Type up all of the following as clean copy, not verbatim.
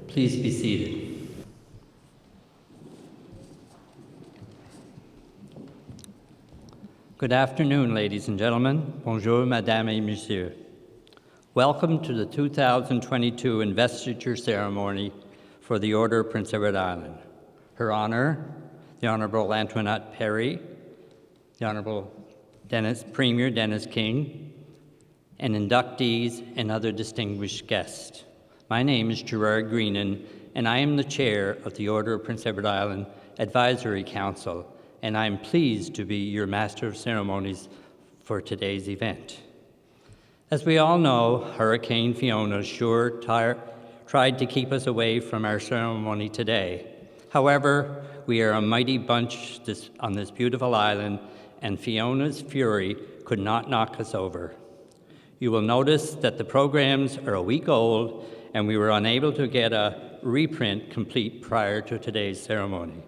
Please be seated. Good afternoon, ladies and gentlemen. Bonjour, mesdames et messieurs. Welcome to the 2022 Investiture ceremony for the Order of Prince Edward Island. Her Honor, the Honorable Antoinette Perry, the Honorable Premier Dennis King, and inductees and other distinguished guests. My name is Gerard Greenan, and I am the chair of the Order of Prince Edward Island Advisory Council, and I am pleased to be your Master of Ceremonies for today's event. As we all know, Hurricane Fiona tried to keep us away from our ceremony today. However, we are a mighty bunch on this beautiful island, and Fiona's fury could not knock us over. You will notice that the programs are a week old, and we were unable to get a reprint complete prior to today's ceremony.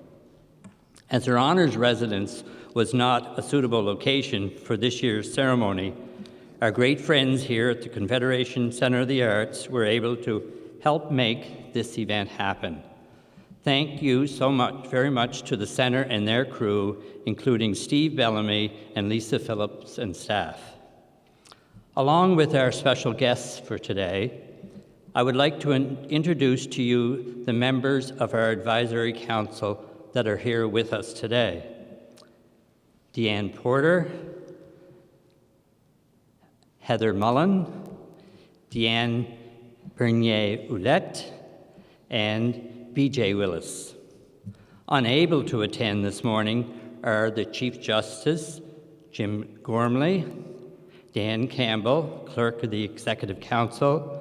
As Her Honor's residence was not a suitable location for this year's ceremony, our great friends here at the Confederation Center of the Arts were able to help make this event happen. Thank you very much to the center and their crew, including Steve Bellamy and Lisa Phillips and staff. Along with our special guests for today, I would like to introduce to you the members of our advisory council that are here with us today. Deanne Porter, Heather Mullen, Deanne Bernier-Ouellette, and B.J. Willis. Unable to attend this morning are the Chief Justice, Jim Gormley, Dan Campbell, Clerk of the Executive Council,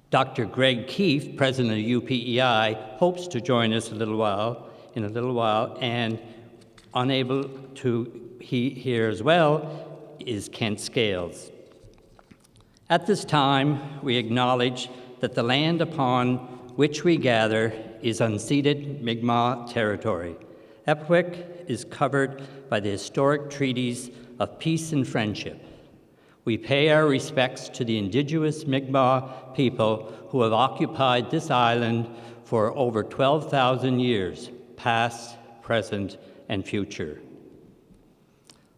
Dr. Greg Keefe, President of UPEI, hopes to join us in a little while, and unable to here as well is Kent Scales. At this time, we acknowledge that the land upon which we gather is unceded Mi'kmaq territory. Epwick is covered by the historic treaties of peace and friendship. We pay our respects to the indigenous Mi'kmaq people who have occupied this island for over 12,000 years, past, present, and future.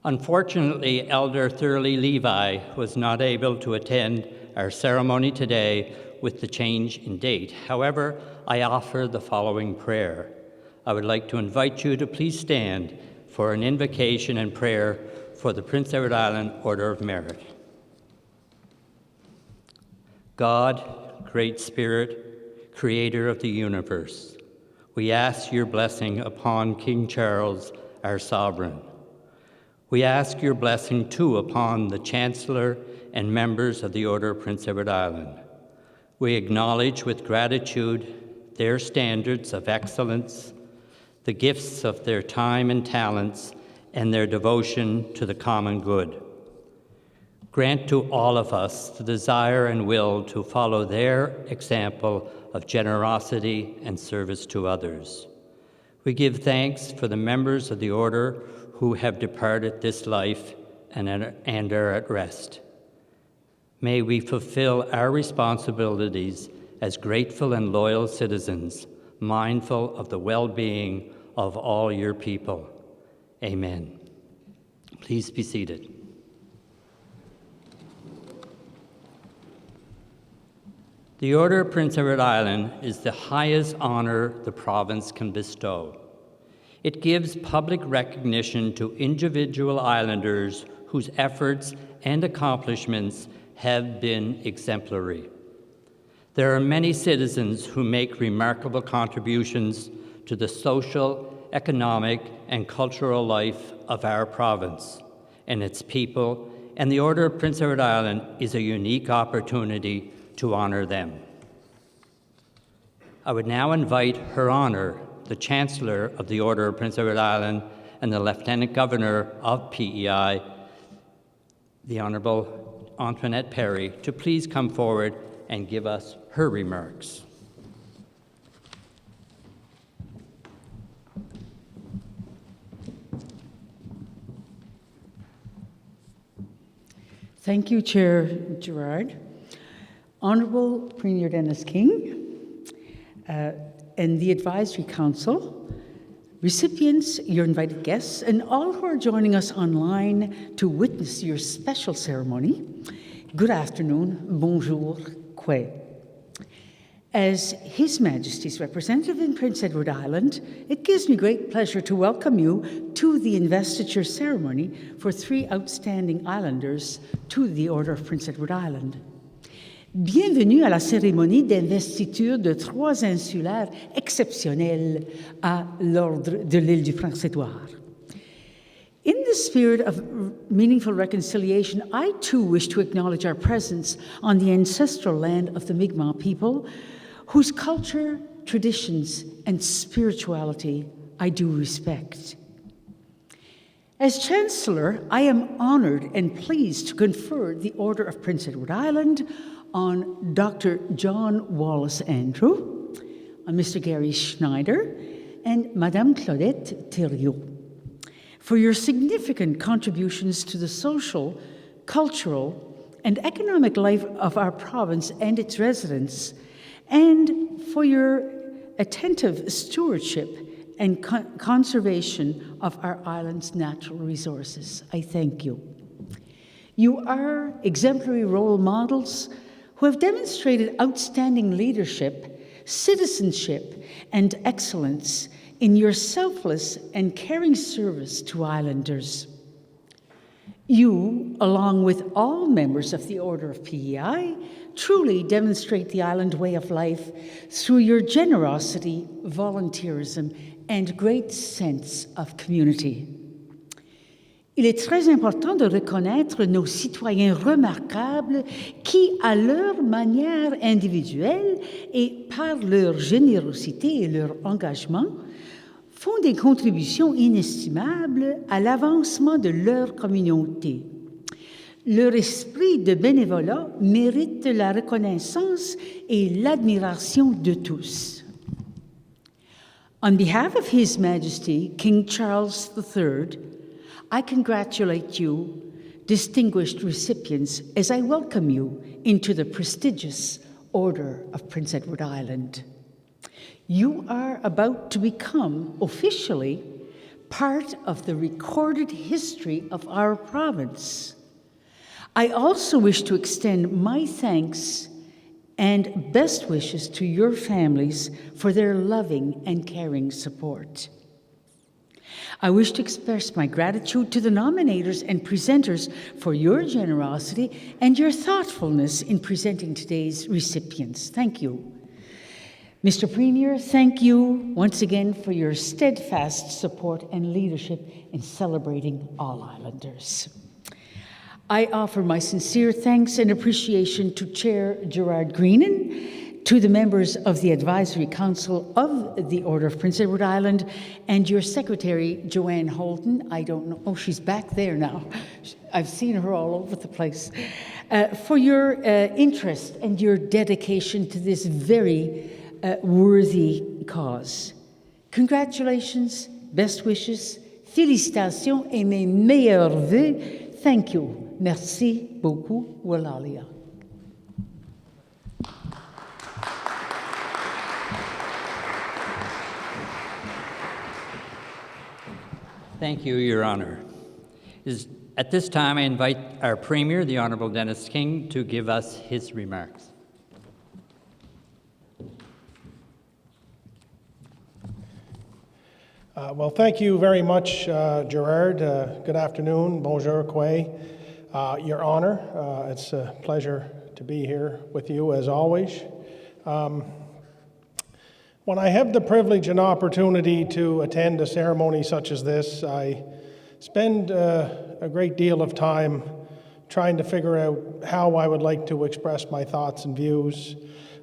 Unfortunately, Elder Thurley Levi was not able to attend our ceremony today with the change in date. However, I offer the following prayer. I would like to invite you to please stand for an invocation and prayer for the Prince Edward Island Order of Merit. God, Great Spirit, Creator of the universe, we ask your blessing upon King Charles, our sovereign. We ask your blessing too upon the Chancellor and members of the Order of Prince Edward Island. We acknowledge with gratitude their standards of excellence, the gifts of their time and talents, and their devotion to the common good. Grant to all of us the desire and will to follow their example of generosity and service to others. We give thanks for the members of the Order who have departed this life and are at rest. May we fulfill our responsibilities as grateful and loyal citizens, mindful of the well-being of all your people. Amen. Please be seated. The Order of Prince Edward Island is the highest honor the province can bestow. It gives public recognition to individual islanders whose efforts and accomplishments have been exemplary. There are many citizens who make remarkable contributions to the social, economic, and cultural life of our province and its people, and the Order of Prince Edward Island is a unique opportunity to honor them. I would now invite Her Honor, the Chancellor of the Order of Prince Edward Island and the Lieutenant Governor of PEI, the Honorable Antoinette Perry, to please come forward and give us her remarks. Thank you, Chair Gerard. Honorable Premier Dennis King and the Advisory Council, recipients, your invited guests, and all who are joining us online to witness your special ceremony, good afternoon, bonjour, que. As His Majesty's representative in Prince Edward Island, it gives me great pleasure to welcome you to the investiture ceremony for 3 outstanding islanders to the Order of Prince Edward Island. Bienvenue à la cérémonie d'investiture de 3 insulaires exceptionnels à l'Ordre de l'île du Prince-Édouard. In the spirit of meaningful reconciliation, I too wish to acknowledge our presence on the ancestral land of the Mi'kmaq people, whose culture, traditions, and spirituality I do respect. As Chancellor, I am honored and pleased to confer the Order of Prince Edward Island on Dr. John Wallace Andrew, on Mr. Gary Schneider, and Madame Claudette Thériault, for your significant contributions to the social, cultural, and economic life of our province and its residents, and for your attentive stewardship and conservation of our island's natural resources. I thank you. You are exemplary role models who have demonstrated outstanding leadership, citizenship, and excellence in your selfless and caring service to islanders. You, along with all members of the Order of PEI, truly demonstrate the island way of life through your generosity, volunteerism, and great sense of community. Il est très important de reconnaître nos citoyens remarquables qui, à leur manière individuelle et par leur générosité et leur engagement, font des contributions inestimables à l'avancement de leur communauté. Leur esprit de bénévolat mérite la reconnaissance et l'admiration de tous. On behalf of His Majesty, King Charles III, I congratulate you, distinguished recipients, as I welcome you into the prestigious Order of Prince Edward Island. You are about to become, officially, part of the recorded history of our province. I also wish to extend my thanks and best wishes to your families for their loving and caring support. I wish to express my gratitude to the nominators and presenters for your generosity and your thoughtfulness in presenting today's recipients. Thank you. Mr. Premier, thank you once again for your steadfast support and leadership in celebrating all islanders. I offer my sincere thanks and appreciation to Chair Gerard Greenan, to the members of the Advisory Council of the Order of Prince Edward Island, and your Secretary, Joanne Holden. I don't know, oh, she's back there now. I've seen her all over the place. For your interest and your dedication to this very worthy cause. Congratulations, best wishes, félicitations et mes meilleurs vœux. Thank you. Merci beaucoup, Walalia. Thank you, Your Honor. At this time, I invite our Premier, the Honorable Dennis King, to give us his remarks. Well, thank you very much, Gerard. Good afternoon. Bonjour, Quay. Your Honor, it's a pleasure to be here with you as always. When I have the privilege and opportunity to attend a ceremony such as this, I spend a great deal of time trying to figure out how I would like to express my thoughts and views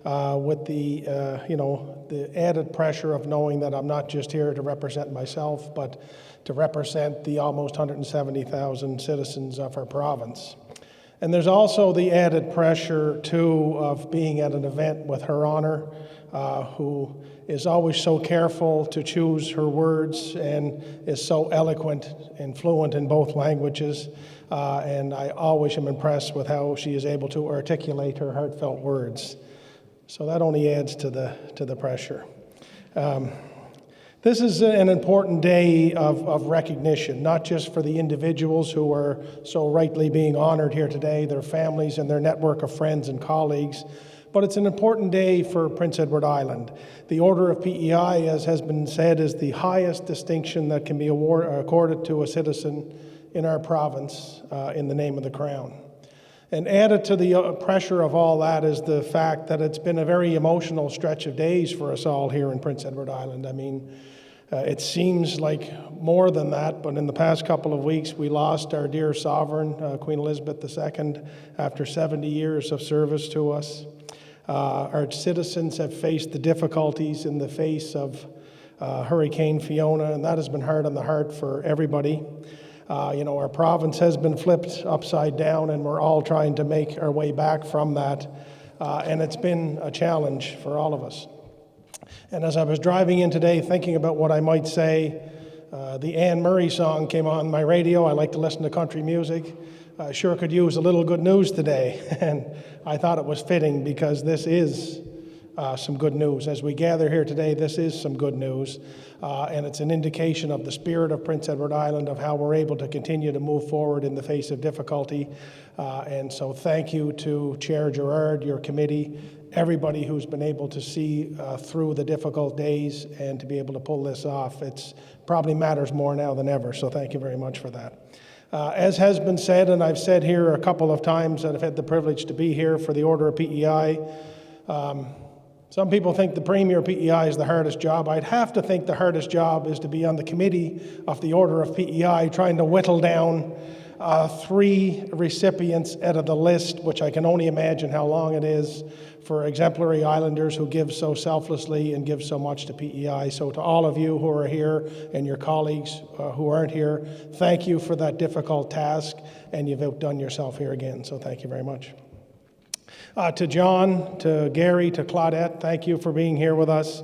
with the added pressure of knowing that I'm not just here to represent myself, but to represent the almost 170,000 citizens of our province. And there's also the added pressure, too, of being at an event with Her Honor, who is always so careful to choose her words and is so eloquent and fluent in both languages. And I always am impressed with how she is able to articulate her heartfelt words. So that only adds to the pressure. This is an important day of recognition, not just for the individuals who are so rightly being honored here today, their families and their network of friends and colleagues, but it's an important day for Prince Edward Island. The Order of PEI, as has been said, is the highest distinction that can be accorded to a citizen in our province in the name of the Crown. And added to the pressure of all that is the fact that it's been a very emotional stretch of days for us all here in Prince Edward Island. I mean, it seems like more than that, but in the past couple of weeks, we lost our dear sovereign, Queen Elizabeth II, after 70 years of service to us. Our citizens have faced the difficulties in the face of Hurricane Fiona, and that has been hard on the heart for everybody. Our province has been flipped upside down, and we're all trying to make our way back from that. And it's been a challenge for all of us. And as I was driving in today thinking about what I might say, the Anne Murray song came on my radio. I like to listen to country music. I sure could use a little good news today. And I thought it was fitting because this is some good news. As we gather here today, this is some good news. And it's an indication of the spirit of Prince Edward Island, of how we're able to continue to move forward in the face of difficulty. And so thank you to Chair Gerard, your committee, everybody who's been able to see through the difficult days and to be able to pull this off. It's probably matters more now than ever, so thank you very much for that. As has been said, and I've said here a couple of times that I've had the privilege to be here for the Order of PEI, some people think the Premier of PEI is the hardest job. I'd have to think the hardest job is to be on the committee of the Order of PEI, trying to whittle down 3 recipients out of the list, which I can only imagine how long it is, for exemplary islanders who give so selflessly and give so much to PEI. So to all of you who are here and your colleagues who aren't here, thank you for that difficult task, and you've outdone yourself here again. So thank you very much. To John, to Gary, to Claudette, thank you for being here with us.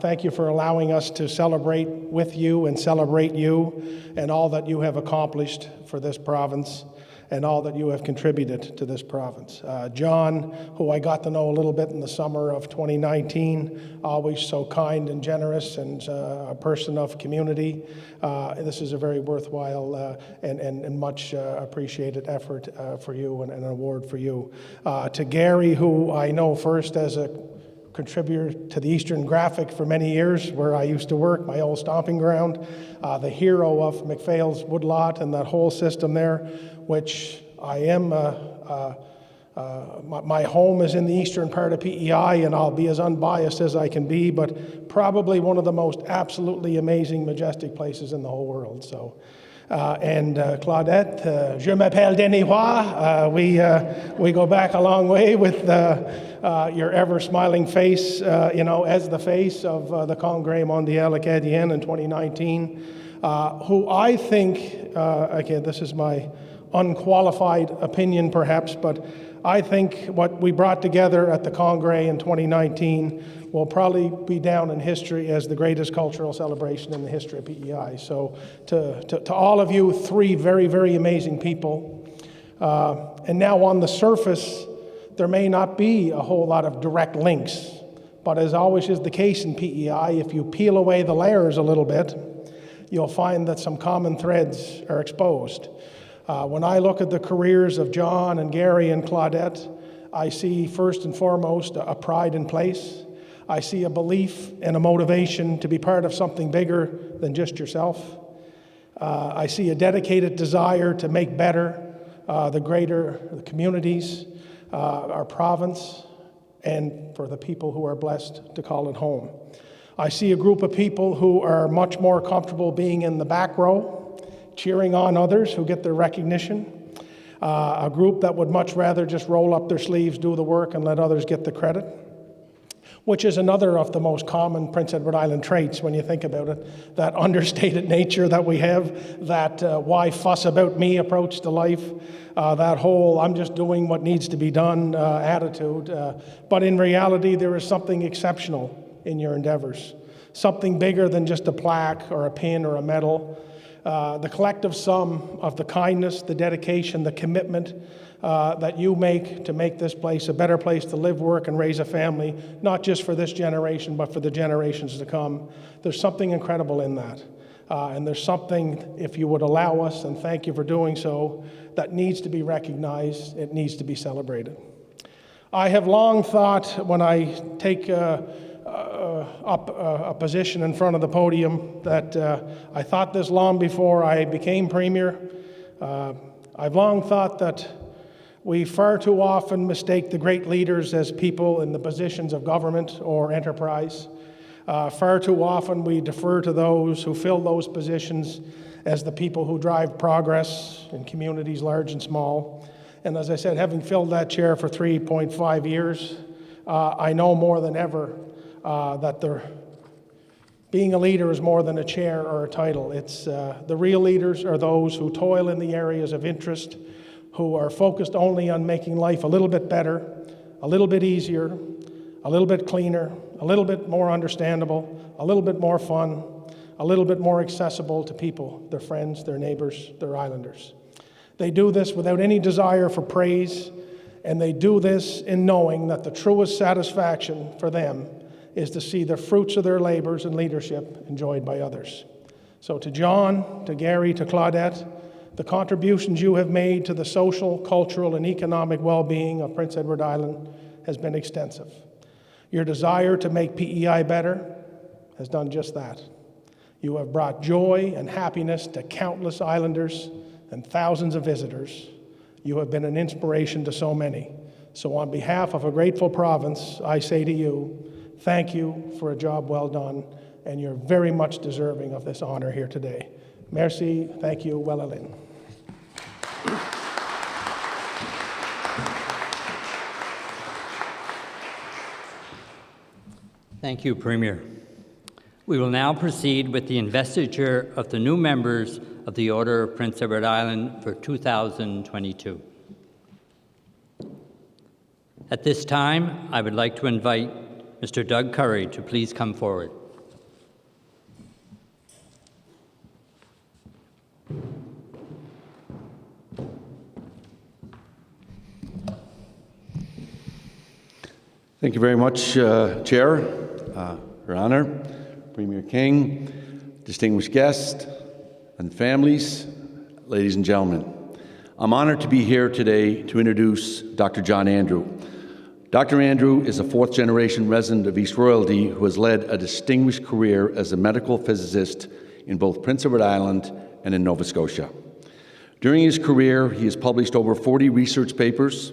Thank you for allowing us to celebrate with you and celebrate you and all that you have accomplished for this province and all that you have contributed to this province. John, who I got to know a little bit in the summer of 2019, always so kind and generous and a person of community. This is a very worthwhile and much appreciated effort for you and an award for you. To Gary, who I know first as a contributor to the Eastern Graphic for many years, where I used to work, my old stomping ground, the hero of McPhail's Woodlot and that whole system there, which I am, my home is in the eastern part of PEI, and I'll be as unbiased as I can be, but probably one of the most absolutely amazing, majestic places in the whole world. So. And Claudette, je m'appelle Denis Roy. We go back a long way with your ever-smiling face, as the face of the Congrès Mondial Acadien in 2019, who I think, again, this is my unqualified opinion perhaps, but I think what we brought together at the Congrès in 2019 will probably be down in history as the greatest cultural celebration in the history of PEI. So to all of you, 3 very, very amazing people. And now on the surface, there may not be a whole lot of direct links, but as always is the case in PEI, if you peel away the layers a little bit, you'll find that some common threads are exposed. When I look at the careers of John and Gary and Claudette, I see first and foremost a pride in place. I see a belief and a motivation to be part of something bigger than just yourself. I see a dedicated desire to make better the communities, our province, and for the people who are blessed to call it home. I see a group of people who are much more comfortable being in the back row, cheering on others who get their recognition. A group that would much rather just roll up their sleeves, do the work, and let others get the credit, which is another of the most common Prince Edward Island traits when you think about it. That understated nature that we have, that why fuss about me approach to life, that whole I'm just doing what needs to be done attitude. But in reality, there is something exceptional in your endeavors, something bigger than just a plaque or a pin or a medal. The collective sum of the kindness, the dedication, the commitment that you make to make this place a better place to live, work, and raise a family, not just for this generation, but for the generations to come. There's something incredible in that. And there's something, if you would allow us, and thank you for doing so, that needs to be recognized. It needs to be celebrated. I have long thought, when I take up a position in front of the podium, that I thought this long before I became Premier. I've long thought that we far too often mistake the great leaders as people in the positions of government or enterprise. Far too often we defer to those who fill those positions as the people who drive progress in communities large and small. And as I said, having filled that chair for 3.5 years, I know more than ever that being a leader is more than a chair or a title. It's the real leaders are those who toil in the areas of interest, who are focused only on making life a little bit better, a little bit easier, a little bit cleaner, a little bit more understandable, a little bit more fun, a little bit more accessible to people, their friends, their neighbors, their islanders. They do this without any desire for praise, and they do this in knowing that the truest satisfaction for them is to see the fruits of their labors and leadership enjoyed by others. So to John, to Gary, to Claudette, the contributions you have made to the social, cultural, and economic well-being of Prince Edward Island has been extensive. Your desire to make PEI better has done just that. You have brought joy and happiness to countless islanders and thousands of visitors. You have been an inspiration to so many. So on behalf of a grateful province, I say to you, thank you for a job well done, and you're very much deserving of this honor here today. Merci, thank you, Wellalin. Thank you, Premier. We will now proceed with the investiture of the new members of the Order of Prince Edward Island for 2022. At this time, I would like to invite Mr. Doug Curry to please come forward. Thank you very much, Chair, Your Honor, Premier King, distinguished guests and families, ladies and gentlemen. I'm honored to be here today to introduce Dr. John Andrew. Dr. Andrew is a fourth-generation resident of East Royalty who has led a distinguished career as a medical physicist in both Prince Edward Island and in Nova Scotia. During his career, he has published over 40 research papers,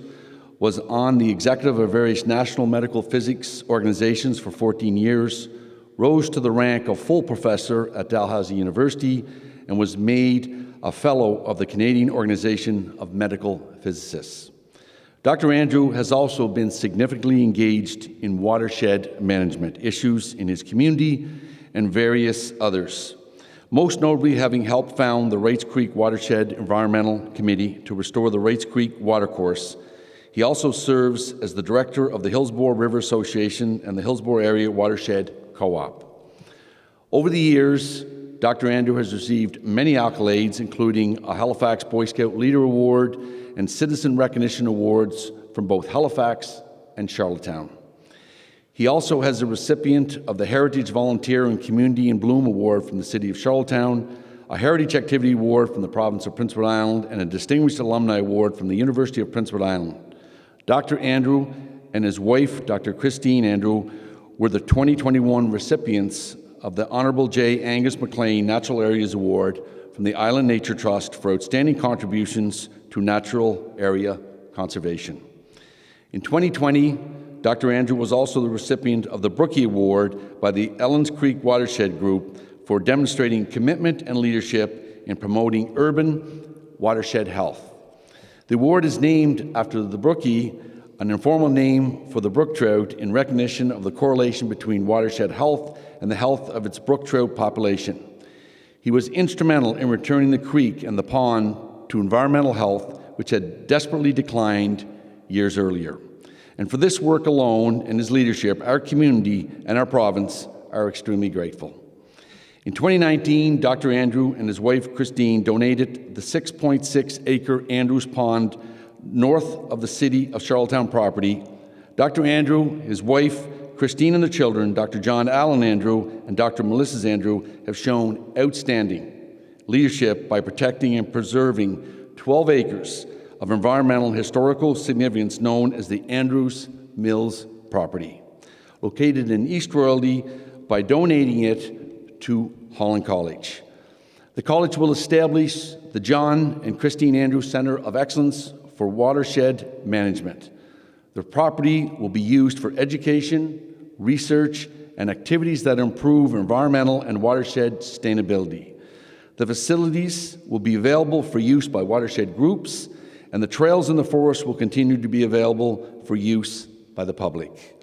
was on the executive of various national medical physics organizations for 14 years, rose to the rank of full professor at Dalhousie University, and was made a fellow of the Canadian Organization of Medical Physicists. Dr. Andrew has also been significantly engaged in watershed management issues in his community and various others, most notably having helped found the Wrights Creek Watershed Environmental Committee to restore the Wrights Creek watercourse. He also serves as the director of the Hillsborough River Association and the Hillsborough Area Watershed Co-op. Over the years, Dr. Andrew has received many accolades, including a Halifax Boy Scout Leader Award and Citizen Recognition Awards from both Halifax and Charlottetown. He also has a recipient of the Heritage Volunteer and Community in Bloom Award from the City of Charlottetown, a Heritage Activity Award from the Province of Prince Edward Island, and a Distinguished Alumni Award from the University of Prince Edward Island. Dr. Andrew and his wife, Dr. Christine Andrew, were the 2021 recipients of the Honourable J. Angus MacLean Natural Areas Award from the Island Nature Trust for outstanding contributions to natural area conservation. In 2020, Dr. Andrew was also the recipient of the Brookie Award by the Ellens Creek Watershed Group for demonstrating commitment and leadership in promoting urban watershed health. The award is named after the Brookie, an informal name for the brook trout in recognition of the correlation between watershed health and the health of its brook trout population. He was instrumental in returning the creek and the pond to environmental health, which had desperately declined years earlier. And for this work alone and his leadership, our community and our province are extremely grateful. In 2019, Dr. Andrew and his wife Christine donated the 6.6-acre Andrews Pond north of the city of Charlottetown property. Dr. Andrew, his wife Christine, and the children, Dr. John Allen Andrew and Dr. Melissa Andrew, have shown outstanding leadership by protecting and preserving 12 acres of environmental historical significance known as the Andrews Mills property, located in East Royalty, by donating it to Holland College. The college will establish the John and Christine Andrews Centre of Excellence for Watershed Management. The property will be used for education, research, and activities that improve environmental and watershed sustainability. The facilities will be available for use by watershed groups, and the trails in the forest will continue to be available for use by the public.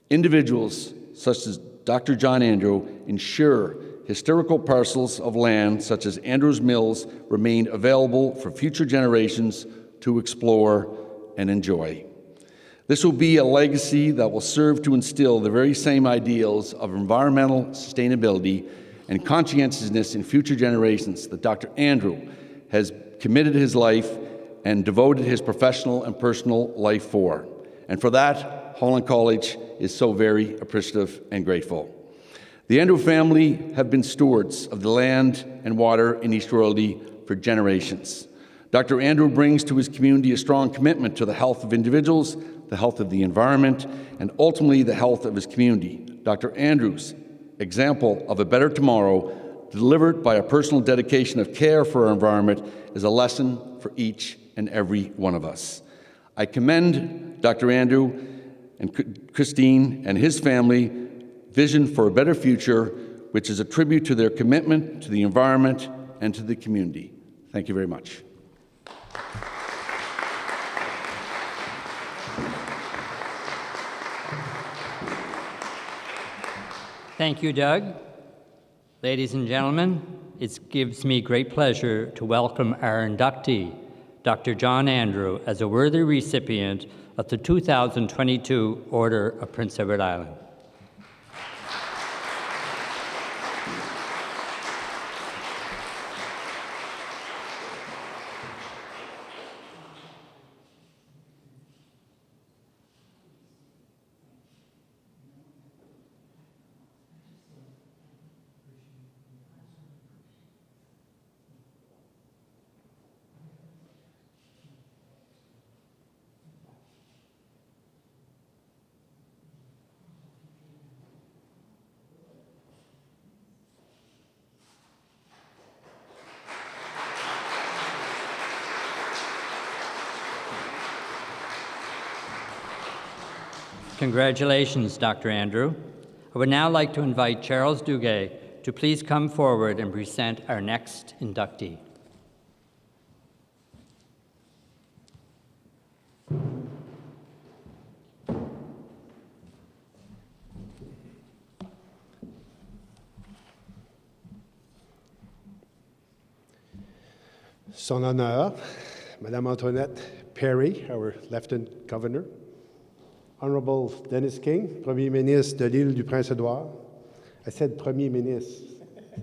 Individuals such as Dr. John Andrew ensure historical parcels of land such as Andrews Mills remain available for future generations to explore and enjoy. This will be a legacy that will serve to instill the very same ideals of environmental sustainability and conscientiousness in future generations that Dr. Andrew has committed his life and devoted his professional and personal life for. And for that, Holland College is so very appreciative and grateful. The Andrew family have been stewards of the land and water in East Royalty for generations. Dr. Andrew brings to his community a strong commitment to the health of individuals, the health of the environment, and ultimately the health of his community. Dr. Andrew's example of a better tomorrow, delivered by a personal dedication of care for our environment, is a lesson for each and every one of us. I commend Dr. Andrew and Christine and his family vision for a better future, which is a tribute to their commitment to the environment and to the community. Thank you very much. Thank you, Doug. Ladies and gentlemen, it gives me great pleasure to welcome our inductee, Dr. John Andrew, as a worthy recipient of the 2022 Order of Prince Edward Island. Congratulations, Dr. Andrew. I would now like to invite Charles Duguay to please come forward and present our next inductee. Son honneur, Madame Antoinette Perry, our Lieutenant Governor, Honorable Dennis King, Premier Ministre de l'île du Prince-Édouard. I said Premier Ministre.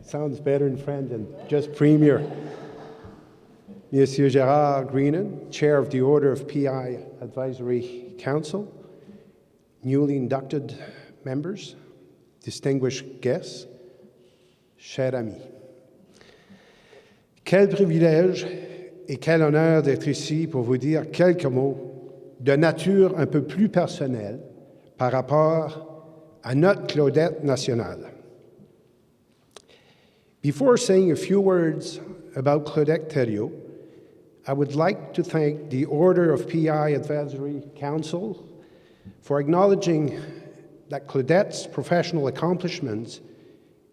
Sounds better in French than just Premier. Monsieur Gérard Greenan, Chair of the Order of PI Advisory Council, newly inducted members, distinguished guests, chers amis. Quel privilège et quel honneur d'être ici pour vous dire quelques mots de nature un peu plus personnelle par rapport à notre Claudette nationale. Before saying a few words about Claudette Thériault, I would like to thank the Order of PI Advisory Council for acknowledging that Claudette's professional accomplishments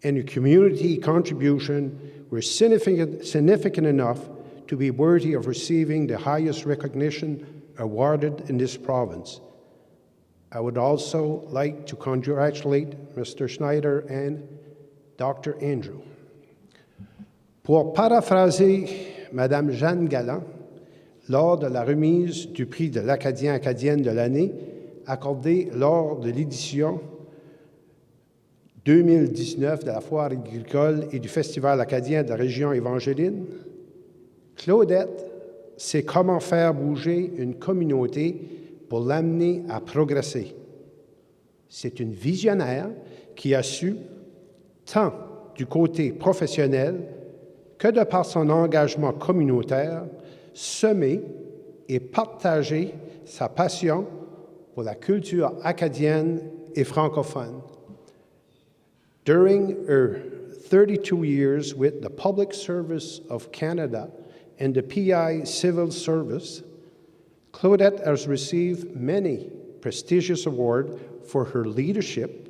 and her community contribution were significant enough to be worthy of receiving the highest recognition awarded in this province. I would also like to congratulate Mr. Schneider and Dr. Andrew. Pour paraphraser Mme Jeanne Galland, lors de la remise du prix de l'Acadien-Acadienne de l'année, accordé lors de l'édition 2019 de la Foire agricole et du Festival acadien de la région évangéline, Claudette sait comment faire bouger une communauté pour l'amener à progresser. C'est une visionnaire qui a su, tant du côté professionnel que de par son engagement communautaire, semer et partager sa passion pour la culture acadienne et francophone. During her 32 years with the Public Service of Canada and the PI Civil Service, Claudette has received many prestigious awards for her leadership,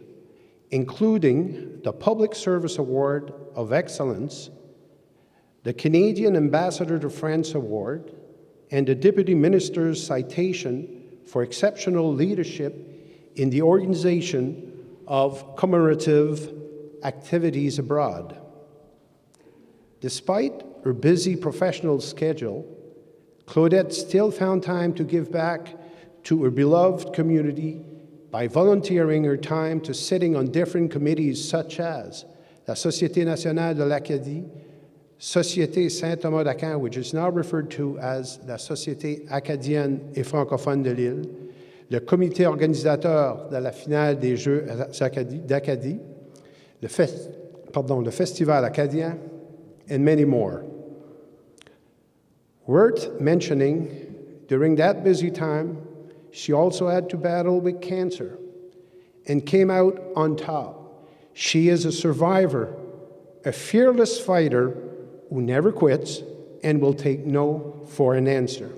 including the Public Service Award of Excellence, the Canadian Ambassador to France Award, and the Deputy Minister's Citation for Exceptional Leadership in the Organization of Commemorative Activities Abroad. Despite her busy professional schedule, Claudette still found time to give back to her beloved community by volunteering her time to sitting on different committees such as la Société nationale de l'Acadie, Société Saint-Thomas d'Aquin, which is now referred to as la Société acadienne et francophone de l'île, le comité organisateur de la finale des Jeux d'Acadie, le Festival acadien, and many more. Worth mentioning, during that busy time, she also had to battle with cancer and came out on top. She is a survivor, a fearless fighter who never quits and will take no for an answer.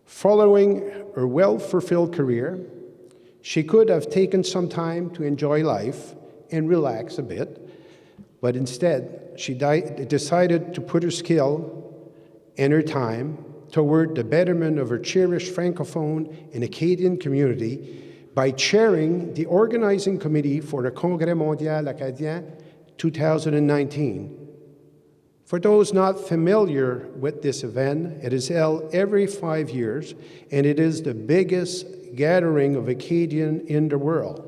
Following her well-fulfilled career, she could have taken some time to enjoy life and relax a bit, but instead, she decided to put her skill and her time toward the betterment of her cherished Francophone and Acadian community by chairing the organizing committee for the Congrès mondial acadien 2019. For those not familiar with this event, it is held every 5 years, and it is the biggest gathering of Acadian in the world.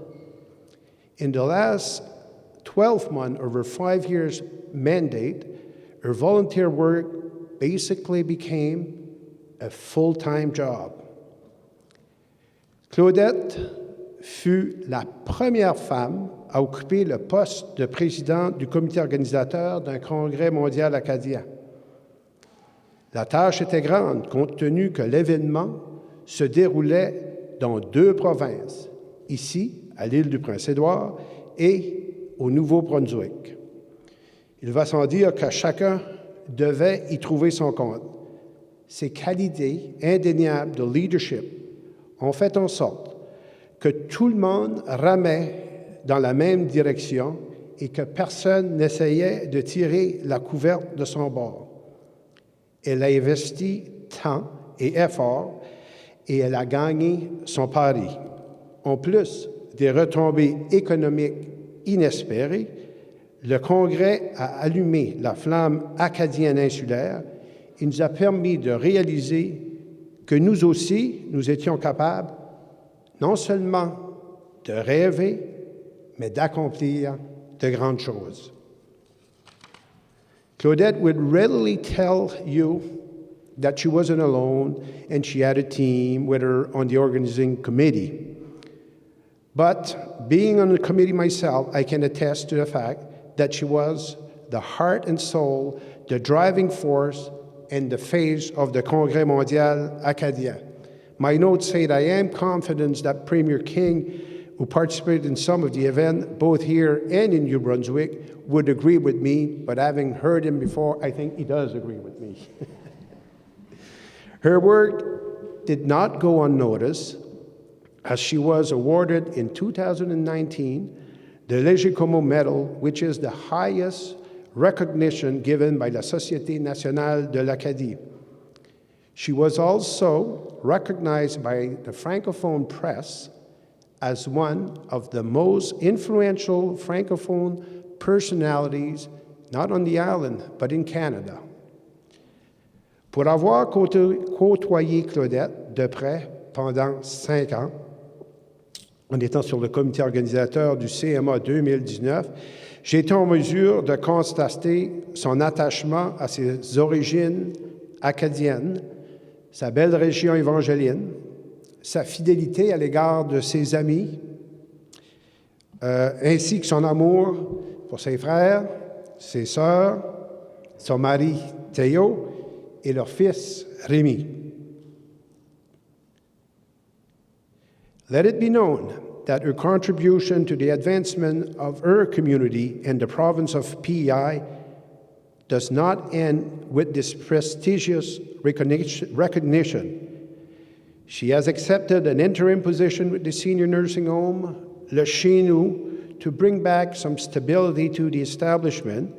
In the last 12 months of her 5 years mandate, her volunteer work basically became a full-time job. Claudette fut la première femme à occuper le poste de présidente du comité organisateur d'un congrès mondial acadien. La tâche était grande compte tenu que l'événement se déroulait dans 2 provinces, ici, à l'île du Prince-Édouard, et au Nouveau-Brunswick. Il va sans dire que chacun devait y trouver son compte. Ces qualités indéniables de leadership ont fait en sorte que tout le monde ramait dans la même direction et que personne n'essayait de tirer la couverte de son bord. Elle a investi temps et effort et elle a gagné son pari. En plus des retombées économiques inespérées, le Congrès a allumé la flamme acadienne insulaire et nous a permis de réaliser que nous aussi, nous étions capables non seulement de rêver, mais d'accomplir de grandes choses. Claudette would readily tell you that she wasn't alone and she had a team with her on the organizing committee. But being on the committee myself, I can attest to the fact that she was the heart and soul, the driving force, and the face of the Congrès mondial acadien. My notes say that I am confident that Premier King who participated in some of the event, both here and in New Brunswick, would agree with me, but having heard him before, I think he does agree with me. Her work did not go unnoticed, as she was awarded in 2019 the Léger Como Medal, which is the highest recognition given by la Société Nationale de l'Acadie. She was also recognized by the Francophone press as one of the most influential Francophone personalities, not on the island, but in Canada. Pour avoir côtoyé Claudette de près pendant 5 ans, en étant sur le comité organisateur du CMA 2019, j'ai été en mesure de constater son attachement à ses origines acadiennes, sa belle région évangéline, sa fidélité à l'égard de ses amis, ainsi que son amour pour ses frères, ses sœurs, son mari Théo et leur fils Rémi. Let it be known that her contribution to the advancement of her community in the province of PEI does not end with this prestigious recognition. She has accepted an interim position with the senior nursing home, Le Chez Nous, to bring back some stability to the establishment.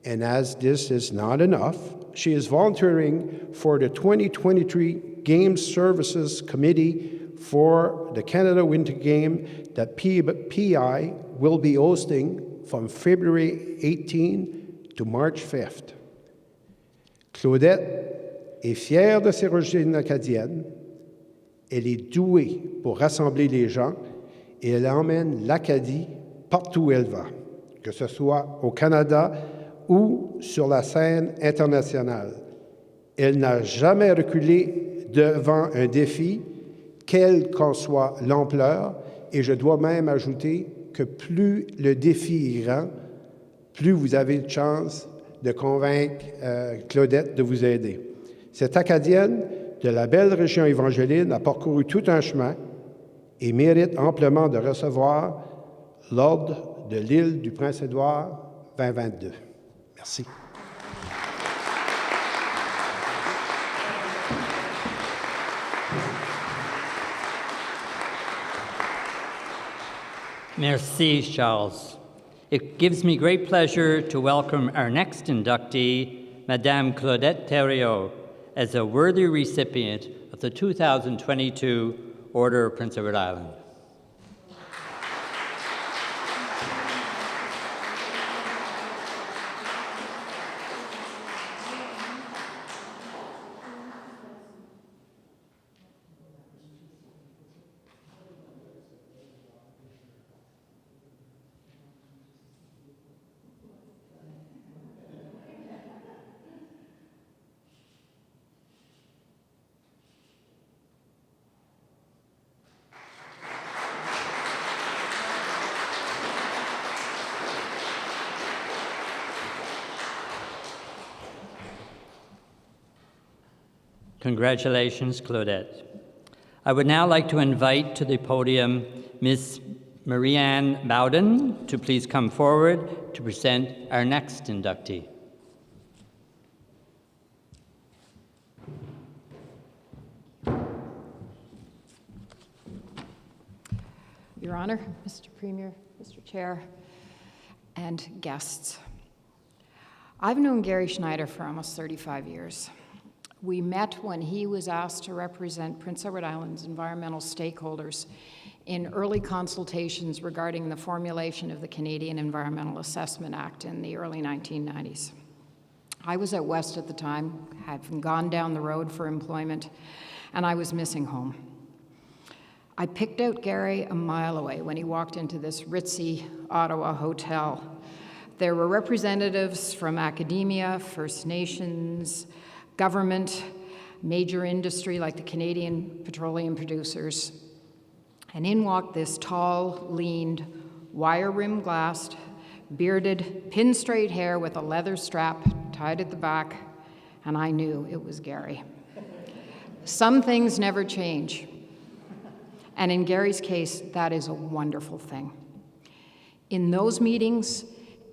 And as this is not enough, she is volunteering for the 2023 Games Services Committee for the Canada Winter Game that PEI will be hosting from February 18 to March 5th. Claudette est fière de ses origines acadiennes. Elle est douée pour rassembler les gens et elle emmène l'Acadie partout où elle va, que ce soit au Canada ou sur la scène internationale. Elle n'a jamais reculé devant un défi, quelle qu'en soit l'ampleur, et je dois même ajouter que plus le défi est grand, plus vous avez de chance de convaincre Claudette de vous aider. Cette Acadienne de la belle région évangéline a parcouru tout un chemin et mérite amplement de recevoir l'Ordre de l'île du Prince-Édouard 2022. Merci. Merci, Charles. It gives me great pleasure to welcome our next inductee, Madame Claudette Thériault, as a worthy recipient of the 2022 Order of Prince Edward Island. Congratulations, Claudette. I would now like to invite to the podium Ms. Marianne Bowden to please come forward to present our next inductee. Your Honor, Mr. Premier, Mr. Chair, and guests. I've known Gary Schneider for almost 35 years. We met when he was asked to represent Prince Edward Island's environmental stakeholders in early consultations regarding the formulation of the Canadian Environmental Assessment Act in the early 1990s. I was at West at the time, had gone down the road for employment, and I was missing home. I picked out Gary a mile away when he walked into this ritzy Ottawa hotel. There were representatives from academia, First Nations, government, major industry like the Canadian petroleum producers. And in walked this tall, lean, wire-rimmed glassed, bearded, pin-straight hair with a leather strap tied at the back, and I knew it was Gary. Some things never change. And in Gary's case, that is a wonderful thing. In those meetings,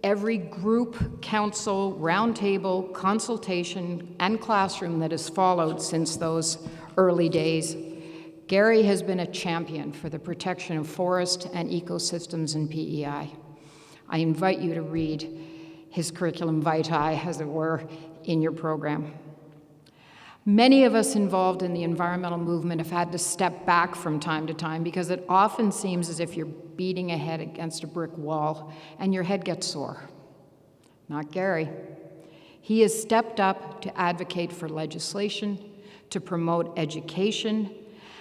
every group, council, roundtable, consultation, and classroom that has followed since those early days, Gary has been a champion for the protection of forest and ecosystems in PEI. I invite you to read his curriculum vitae, as it were, in your program. Many of us involved in the environmental movement have had to step back from time to time because it often seems as if you're beating a head against a brick wall and your head gets sore. Not Gary. He has stepped up to advocate for legislation, to promote education,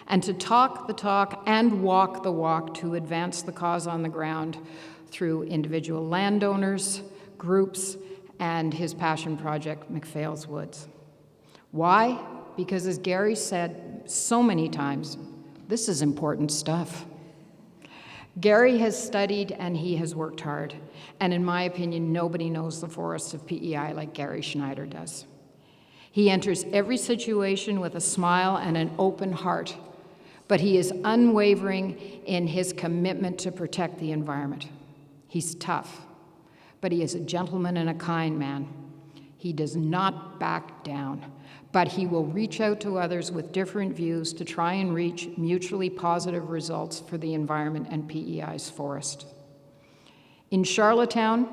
and to talk the talk and walk the walk to advance the cause on the ground through individual landowners, groups, and his passion project, McPhail's Woods. Why? Because as Gary said so many times, this is important stuff. Gary has studied and he has worked hard, and in my opinion, nobody knows the forests of PEI like Gary Schneider does. He enters every situation with a smile and an open heart, but he is unwavering in his commitment to protect the environment. He's tough, but he is a gentleman and a kind man. He does not back down, but he will reach out to others with different views to try and reach mutually positive results for the environment and PEI's forest. In Charlottetown,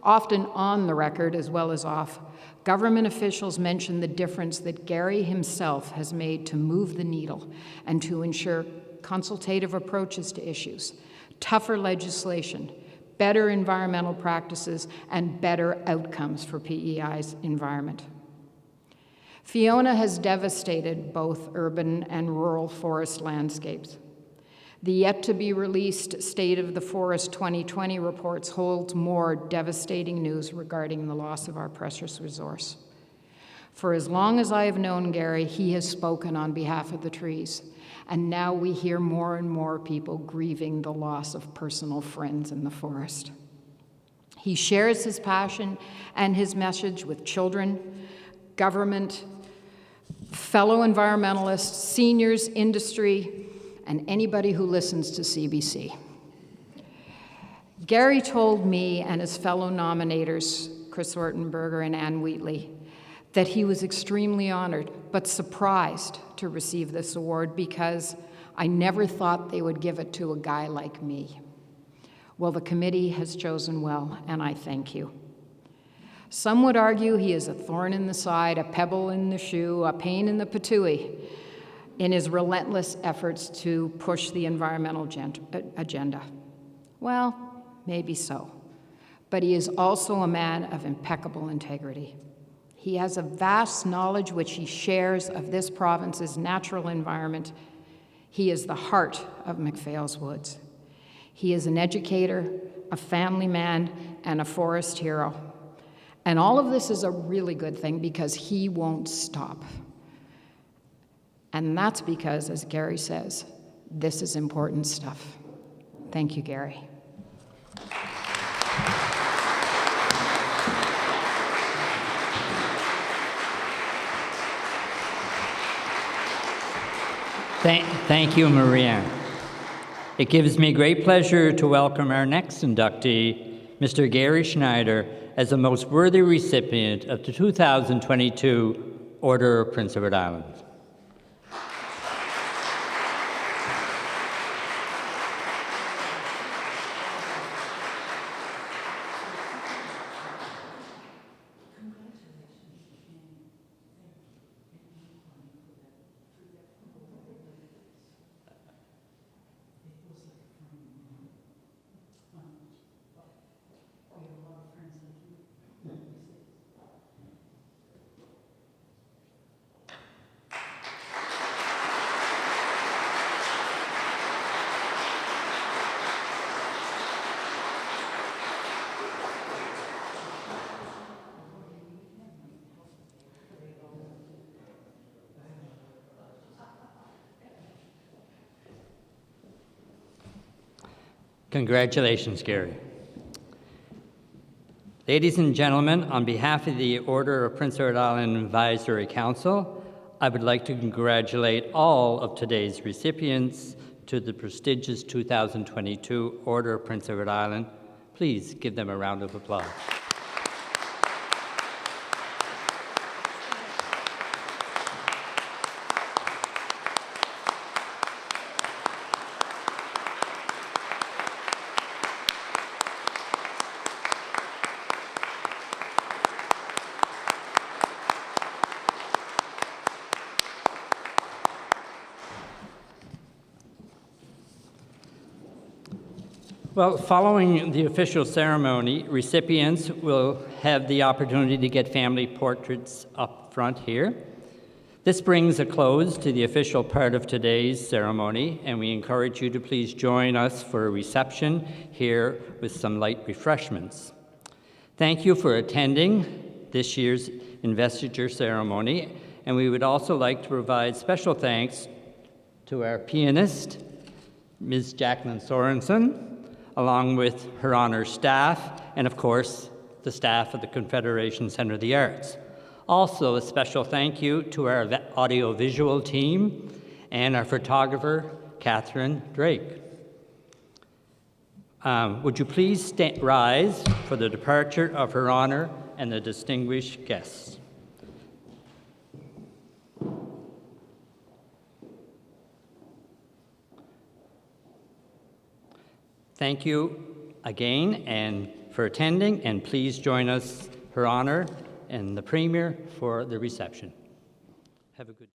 often on the record as well as off, government officials mention the difference that Gary himself has made to move the needle and to ensure consultative approaches to issues, tougher legislation, better environmental practices, and better outcomes for PEI's environment. Fiona has devastated both urban and rural forest landscapes. The yet-to-be-released State of the Forest 2020 reports holds more devastating news regarding the loss of our precious resource. For as long as I have known Gary, he has spoken on behalf of the trees, and now we hear more and more people grieving the loss of personal friends in the forest. He shares his passion and his message with children, government, fellow environmentalists, seniors, industry, and anybody who listens to CBC. Gary told me and his fellow nominators, Chris Ortenberger and Ann Wheatley, that he was extremely honored, but surprised to receive this award because I never thought they would give it to a guy like me. Well, the committee has chosen well, and I thank you. Some would argue he is a thorn in the side, a pebble in the shoe, a pain in the patooey in his relentless efforts to push the environmental agenda. Well, maybe so. But he is also a man of impeccable integrity. He has a vast knowledge which he shares of this province's natural environment. He is the heart of McPhail's Woods. He is an educator, a family man, and a forest hero. And all of this is a really good thing because he won't stop. And that's because, as Gary says, this is important stuff. Thank you, Gary. Thank you, Maria. It gives me great pleasure to welcome our next inductee, Mr. Gary Schneider, as the most worthy recipient of the 2022 Order of Prince Edward Island. Congratulations, Gary. Ladies and gentlemen, on behalf of the Order of Prince Edward Island Advisory Council, I would like to congratulate all of today's recipients, to the prestigious 2022 Order of Prince Edward Island. Please give them a round of applause. Well, following the official ceremony, recipients will have the opportunity to get family portraits up front here. This brings a close to the official part of today's ceremony, and we encourage you to please join us for a reception here with some light refreshments. Thank you for attending this year's investiture ceremony, and we would also like to provide special thanks to our pianist, Ms. Jacqueline Sorensen, along with Her Honor's staff, and of course, the staff of the Confederation Center of the Arts. Also, a special thank you to our audiovisual team and our photographer, Catherine Drake. Would you please rise for the departure of Her Honor and the distinguished guests. Thank you again and for attending, and please join us, Her Honor and the Premier, for the reception. Have a good